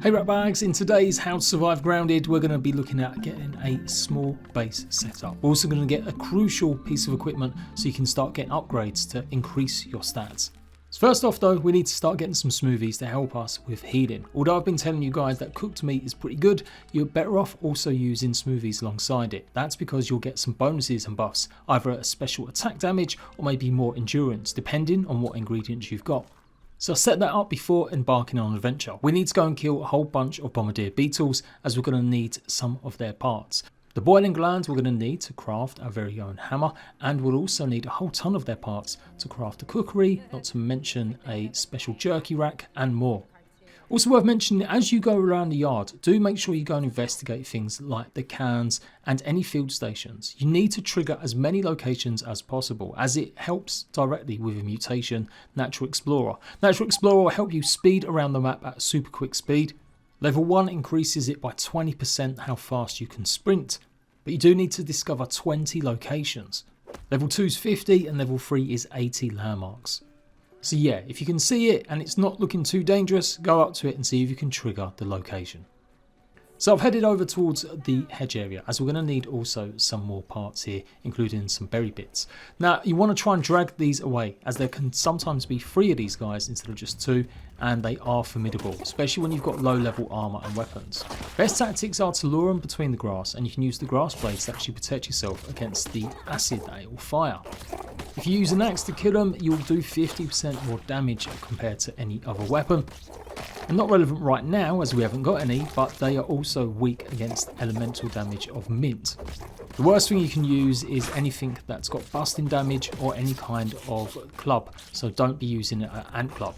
Hey ratbags, in today's How to Survive Grounded we're going to be looking at getting a small base setup. We're also going to get a crucial piece of equipment so you can start getting upgrades to increase your stats. So first off though, we need to start getting some smoothies to help us with healing. Although I've been telling you guys that cooked meat is pretty good, you're better off also using smoothies alongside it. That's because you'll get some bonuses and buffs, either a special attack damage or maybe more endurance, depending on what ingredients you've got. So I set that up before embarking on an adventure. We need to go and kill a whole bunch of bombardier beetles as we're going to need some of their parts. The boiling glands we're going to need to craft our very own hammer, and we'll also need a whole ton of their parts to craft a cookery, not to mention a special jerky rack and more. Also worth mentioning, as you go around the yard, do make sure you go and investigate things like the cans and any field stations. You need to trigger as many locations as possible, as it helps directly with a mutation, Natural Explorer. Natural Explorer will help you speed around the map at a super quick speed. Level 1 increases it by 20% how fast you can sprint, but you do need to discover 20 locations. Level 2 is 50 and level 3 is 80 landmarks. So yeah, if you can see it and it's not looking too dangerous, go up to it and see if you can trigger the location. So I've headed over towards the hedge area, as we're going to need also some more parts here, including some berry bits. Now you want to try and drag these away, as there can sometimes be 3 of these guys instead of just 2, and they are formidable, especially when you've got low level armor and weapons. Best tactics are to lure them between the grass, and you can use the grass blades to actually protect yourself against the acid that it will fire. If you use an axe to kill them, you'll do 50% more damage compared to any other weapon. And not relevant right now as we haven't got any, but they are also weak against elemental damage of mint. The worst thing you can use is anything that's got busting damage or any kind of club, so don't be using an ant club.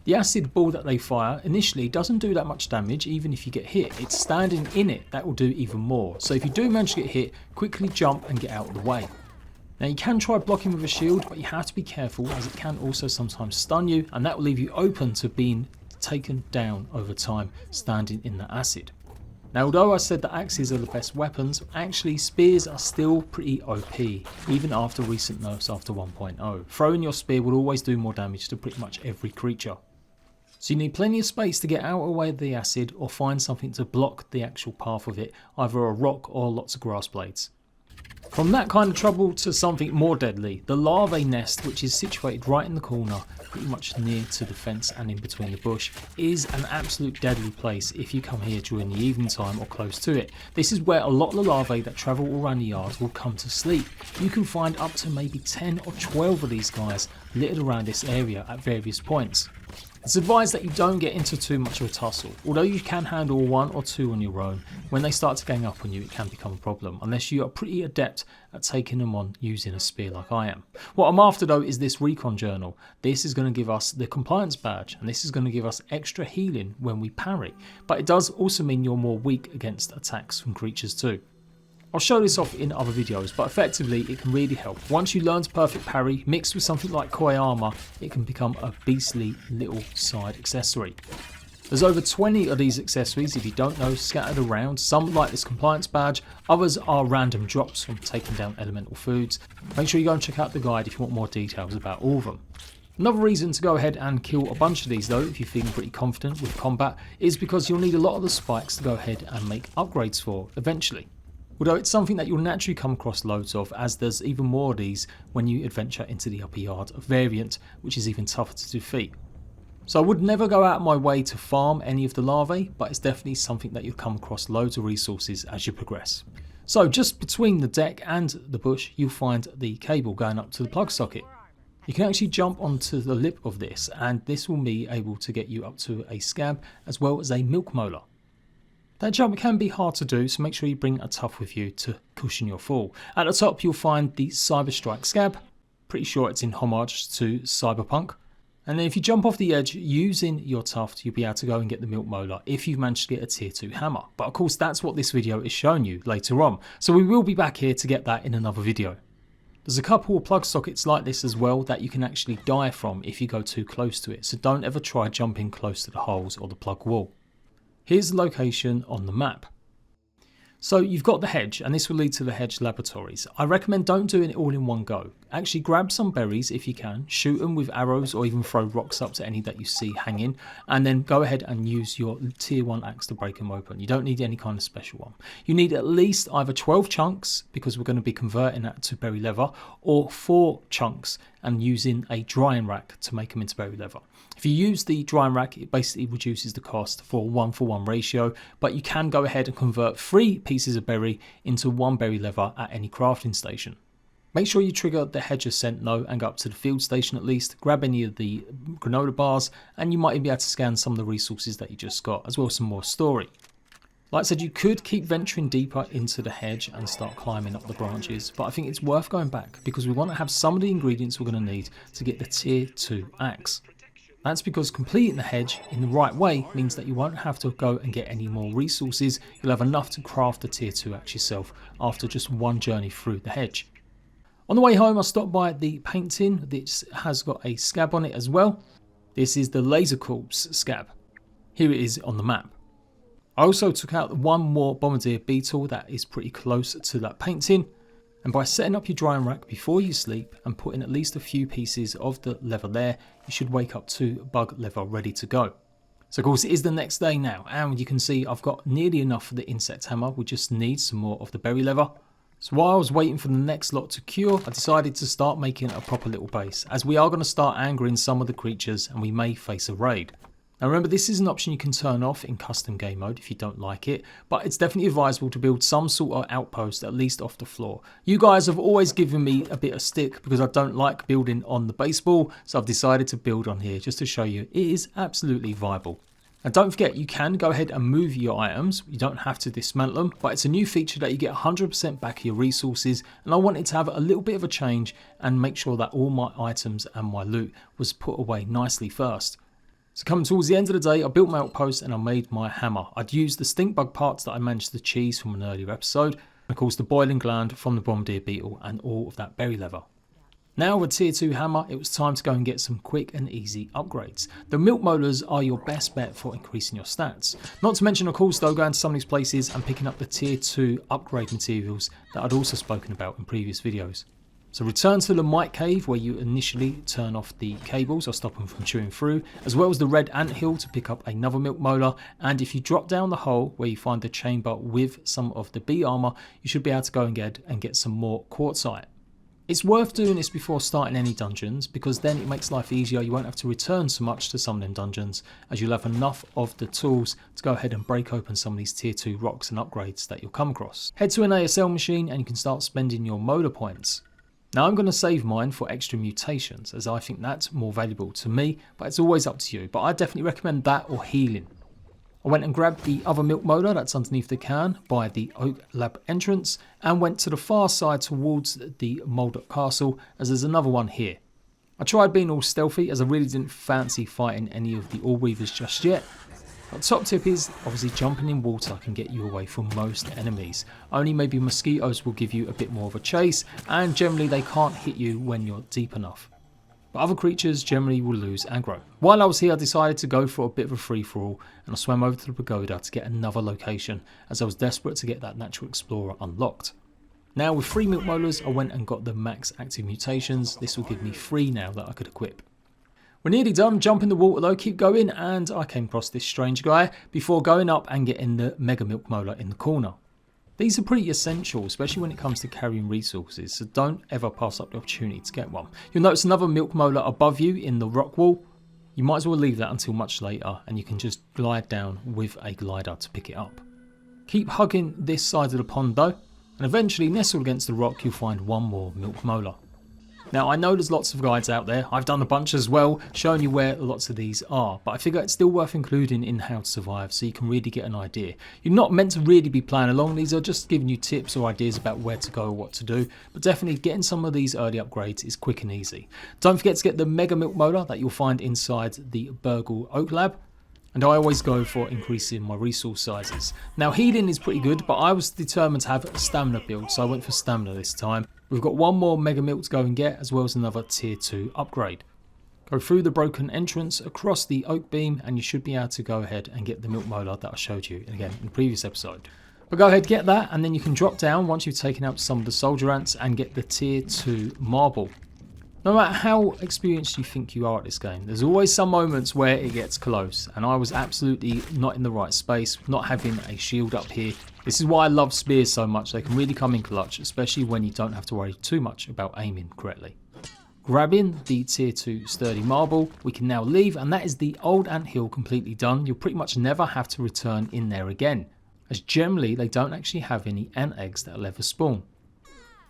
The acid ball that they fire initially doesn't do that much damage even if you get hit. It's standing in it that will do even more. So if you do manage to get hit, quickly jump and get out of the way. Now you can try blocking with a shield, but you have to be careful as it can also sometimes stun you, and that will leave you open to being taken down over time standing in the acid. Now although I said that axes are the best weapons, actually spears are still pretty OP even after recent nerfs after 1.0. Throwing your spear will always do more damage to pretty much every creature. So you need plenty of space to get out of the way of the acid, or find something to block the actual path of it, either a rock or lots of grass blades. From that kind of trouble to something more deadly, the larvae nest, which is situated right in the corner, pretty much near to the fence and in between the bush, is an absolute deadly place if you come here during the evening time or close to it. This is where a lot of the larvae that travel all around the yard will come to sleep. You can find up to maybe 10 or 12 of these guys littered around this area at various points. It's advised that you don't get into too much of a tussle. Although you can handle 1 or 2 on your own, when they start to gang up on you it can become a problem, unless you are pretty adept at taking them on using a spear like I am. What I'm after though is this recon journal. This is going to give us the compliance badge, and this is going to give us extra healing when we parry, but it does also mean you're more weak against attacks from creatures too. I'll show this off in other videos, but effectively it can really help. Once you learn to perfect parry, mixed with something like koi armor, it can become a beastly little side accessory. There's over 20 of these accessories, if you don't know, scattered around. Some like this compliance badge, others are random drops from taking down elemental foods. Make sure you go and check out the guide if you want more details about all of them. Another reason to go ahead and kill a bunch of these though, if you're feeling pretty confident with combat, is because you'll need a lot of the spikes to go ahead and make upgrades for eventually. Although it's something that you'll naturally come across loads of, as there's even more of these when you adventure into the upper yard variant, which is even tougher to defeat. So I would never go out of my way to farm any of the larvae, but it's definitely something that you'll come across loads of resources as you progress. So just between the deck and the bush, you'll find the cable going up to the plug socket. You can actually jump onto the lip of this, and this will be able to get you up to a scab as well as a milk molar. That jump can be hard to do, so make sure you bring a tuff with you to cushion your fall. At the top you'll find the Cyberstrike scab, pretty sure it's in homage to Cyberpunk. And then if you jump off the edge using your tuft, you'll be able to go and get the milk molar if you've managed to get a tier 2 hammer. But of course that's what this video is showing you later on, so we will be back here to get that in another video. There's a couple of plug sockets like this as well that you can actually die from if you go too close to it, so don't ever try jumping close to the holes or the plug wall. Here's the location on the map. So you've got the hedge, and this will lead to the hedge laboratories. I recommend don't do it all in one go. Actually grab some berries if you can, shoot them with arrows or even throw rocks up to any that you see hanging, and then go ahead and use your tier 1 axe to break them open. You don't need any kind of special one. You need at least either 12 chunks, because we're going to be converting that to berry leather, or 4 chunks and using a drying rack to make them into berry leather. If you use the drying rack, it basically reduces the cost for a 1-for-1 ratio, but you can go ahead and convert 3 pieces of berry into 1 berry leather at any crafting station. Make sure you trigger the hedge ascent though and go up to the field station at least, grab any of the granola bars, and you might even be able to scan some of the resources that you just got, as well as some more story. Like I said, you could keep venturing deeper into the hedge and start climbing up the branches, but I think it's worth going back because we want to have some of the ingredients we're going to need to get the tier 2 axe. That's because completing the hedge in the right way means that you won't have to go and get any more resources. You'll have enough to craft the tier 2 axe yourself after just one journey through the hedge. On the way home, I stopped by the paint tin. This has got a scab on it as well. This is the Laser Corps scab. Here it is on the map. I also took out one more Bombardier beetle that is pretty close to that paint tin. And by setting up your drying rack before you sleep and putting at least a few pieces of the leather there, you should wake up to bug leather ready to go. So of course it is the next day now, and you can see I've got nearly enough for the insect hammer. We just need some more of the berry leather. So while I was waiting for the next lot to cure, I decided to start making a proper little base, as we are going to start angering some of the creatures and we may face a raid. Now remember, this is an option you can turn off in custom game mode if you don't like it, but it's definitely advisable to build some sort of outpost at least off the floor. You guys have always given me a bit of stick because I don't like building on the baseball, so I've decided to build on here just to show you it is absolutely viable. And don't forget, you can go ahead and move your items. You don't have to dismantle them, but it's a new feature that you get 100% back of your resources, and I wanted to have a little bit of a change and make sure that all my items and my loot was put away nicely first. So coming towards the end of the day, I built my outpost and I made my hammer. I'd used the stink bug parts that I managed to cheese from an earlier episode, and of course the boiling gland from the Bombardier beetle and all of that berry leather. Now with tier 2 hammer, it was time to go and get some quick and easy upgrades. The milk molars are your best bet for increasing your stats. Not to mention of course though, going to some of these places and picking up the tier 2 upgrade materials that I'd also spoken about in previous videos. So return to the mite cave where you initially turn off the cables or stop them from chewing through, as well as the red anthill to pick up another milk molar, and if you drop down the hole where you find the chamber with some of the bee armor, you should be able to go and get some more quartzite. It's worth doing this before starting any dungeons because then it makes life easier. You won't have to return so much to some of them dungeons, as you'll have enough of the tools to go ahead and break open some of these tier 2 rocks and upgrades that you'll come across. Head to an ASL machine and you can start spending your molar points. Now I'm going to save mine for extra mutations as I think that's more valuable to me, but it's always up to you. But I definitely recommend that or healing. I went and grabbed the other milk molar that's underneath the can by the Oak Lab entrance and went to the far side towards the Moldok Castle, as there's another one here. I tried being all stealthy as I really didn't fancy fighting any of the All Weavers just yet. But top tip is, obviously jumping in water can get you away from most enemies. Only maybe mosquitoes will give you a bit more of a chase, and generally they can't hit you when you're deep enough. But other creatures generally will lose aggro. While I was here I decided to go for a bit of a free-for-all, and I swam over to the pagoda to get another location, as I was desperate to get that natural explorer unlocked. Now with 3 milk molars I went and got the max active mutations. This will give me 3 now that I could equip. We're nearly done. Jump in the water though, keep going, and I came across this strange guy before going up and getting the mega milk molar in the corner. These are pretty essential, especially when it comes to carrying resources, so don't ever pass up the opportunity to get one. You'll notice another milk molar above you in the rock wall. You might as well leave that until much later, and you can just glide down with a glider to pick it up. Keep hugging this side of the pond though, and eventually nestled against the rock you'll find one more milk molar. Now I know there's lots of guides out there, I've done a bunch as well, showing you where lots of these are, but I figure it's still worth including in How to Survive so you can really get an idea. You're not meant to really be playing along, these are just giving you tips or ideas about where to go or what to do, but definitely getting some of these early upgrades is quick and easy. Don't forget to get the Mega Milk Molar that you'll find inside the Burgle Oak Lab. And I always go for increasing my resource sizes. Now healing is pretty good, but I was determined to have a stamina build, so I went for stamina this time. We've got one more mega milk to go and get, as well as another tier 2 upgrade. Go through the broken entrance across the oak beam and you should be able to go ahead and get the milk molar that I showed you again in the previous episode. But go ahead, get that, and then you can drop down once you've taken out some of the soldier ants and get the tier 2 marble. No matter how experienced you think you are at this game, there's always some moments where it gets close, and I was absolutely not in the right space, not having a shield up here. This is why I love spears so much. They can really come in clutch, especially when you don't have to worry too much about aiming correctly. Grabbing the tier 2 sturdy marble, we can now leave, and that is the old anthill completely done. You'll pretty much never have to return in there again, as generally they don't actually have any ant eggs that'll ever spawn.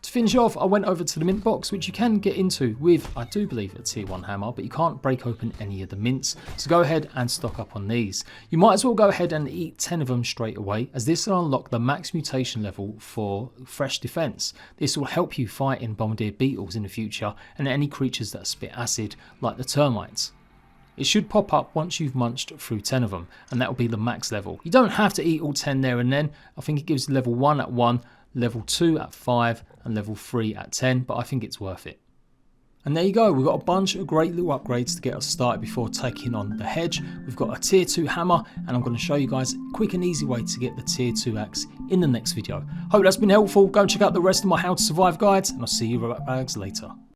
To finish off, I went over to the mint box, which you can get into with, I do believe, a tier 1 hammer, but you can't break open any of the mints, so go ahead and stock up on these. You might as well go ahead and eat 10 of them straight away, as this will unlock the max mutation level for fresh defense. This will help you fight in bombardier beetles in the future and any creatures that spit acid like the termites. It should pop up once you've munched through 10 of them, and that will be the max level. You don't have to eat all 10 there and then. I think it gives level 1 at 1, level 2 at 5 and level 3 at 10, but I think it's worth it. And there you go, we've got a bunch of great little upgrades to get us started before taking on the hedge. We've got a tier 2 hammer, and I'm going to show you guys a quick and easy way to get the tier 2 axe in the next video. Hope that's been helpful. Go and check out the rest of my how to survive guides, and I'll see you right back later.